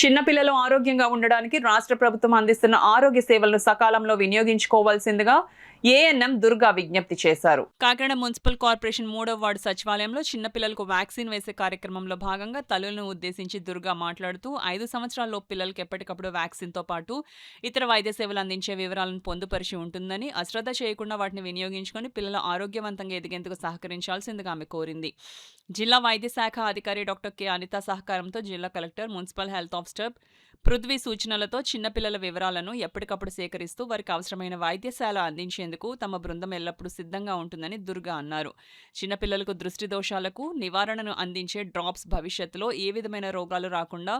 చిన్నపిల్లలు ఆరోగ్యంగా ఉండడానికి రాష్ట్ర ప్రభుత్వం అందిస్తున్న ఆరోగ్య సేవలను సకాలంలో వినియోగించుకోవాల్సిందిగా ఏఎన్ఎం దుర్గా విజ్ఞప్తి చేశారు. కాకినాడ మున్సిపల్ కార్పొరేషన్ 3వ వార్డు సచివాలయంలో చిన్నపిల్లలకు వ్యాక్సిన్ వేసే కార్యక్రమంలో భాగంగా తల్లులను ఉద్దేశించి దుర్గా మాట్లాడుతూ 5 సంవత్సరాలలోపు పిల్లలకు ఎప్పటికప్పుడు వ్యాక్సిన్తో పాటు ఇతర వైద్య సేవలు అందించే వివరాలను పొందుపరిచి ఉంటుందని, అశ్రద్ధ చేయకుండా వాటిని వినియోగించుకొని పిల్లలు ఆరోగ్యవంతంగా ఎదిగేందుకు సహకరించాల్సిందిగా ఆమె కోరింది. జిల్లా వైద్య శాఖ అధికారి డాక్టర్ కె అనిత సహకారంతో జిల్లా collector, municipal health officer Prithvi సూచనలతో చిన్నపిల్లల వివరాలను ఎప్పటికప్పుడు సేకరిస్తూ వారికి అవసరమైన వైద్యశాల అందించేందుకు తమ బృందం ఎల్లప్పుడూ సిద్ధంగా ఉంటుందని దుర్గా అన్నారు. చిన్నపిల్లలకు దృష్టి దోషాలకు నివారణను అందించే డ్రాప్స్ భవిష్యత్తులో ఏ విధమైన రోగాలు రాకుండా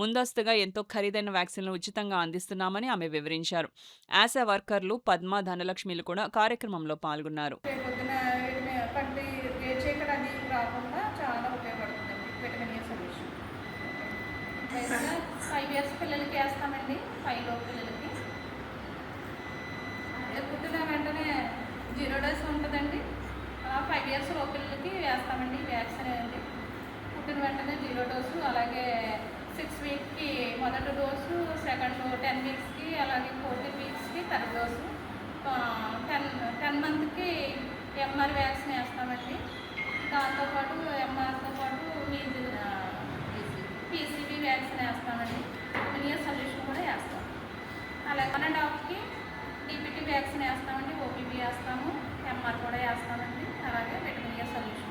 ముందస్తుగా ఎంతో ఖరీదైన వ్యాక్సిన్లు ఉచితంగా అందిస్తున్నామని ఆమె వివరించారు. ఆశా వర్కర్లు పద్మ, ధనలక్ష్మిలు కూడా కార్యక్రమంలో పాల్గొన్నారు. రాకుండా చాలా ఉపయోగపడుతుందండి విటమిన్ ఏ సొల్యూషన్. 5 ఇయర్స్ పిల్లలకి వేస్తామండి. 5 లోపు పిల్లలకి పుట్టిన వెంటనే 0 డోస్ ఉంటుందండి. 5 ఇయర్స్ లోపు పిల్లలకి వేస్తామండి వ్యాక్సిన్ అండి. పుట్టిన వెంటనే 0 డోసు, అలాగే 6 వీక్కి మొదటి డోసు, సెకండ్ 10 వీక్స్కి, అలాగే 14 వీక్స్కి థర్డ్ డోసు, 10 మంత్కి ఎంఆర్ వ్యాక్సిన్ వేస్తామండి. దాంతోపాటు ఎంఆర్తో పాటు పీసీబీ వ్యాక్సిన్ వేస్తామండి. విటమిన్ ఏ సొల్యూషన్ కూడా వేస్తాం. అలాగే 1.5కి డీపీటీ వ్యాక్సిన్ వేస్తామండి. ఓపీబీ వేస్తాము, ఎంఆర్ కూడా వేస్తామండి. అలాగే విటమిన్ ఏ సొల్యూషన్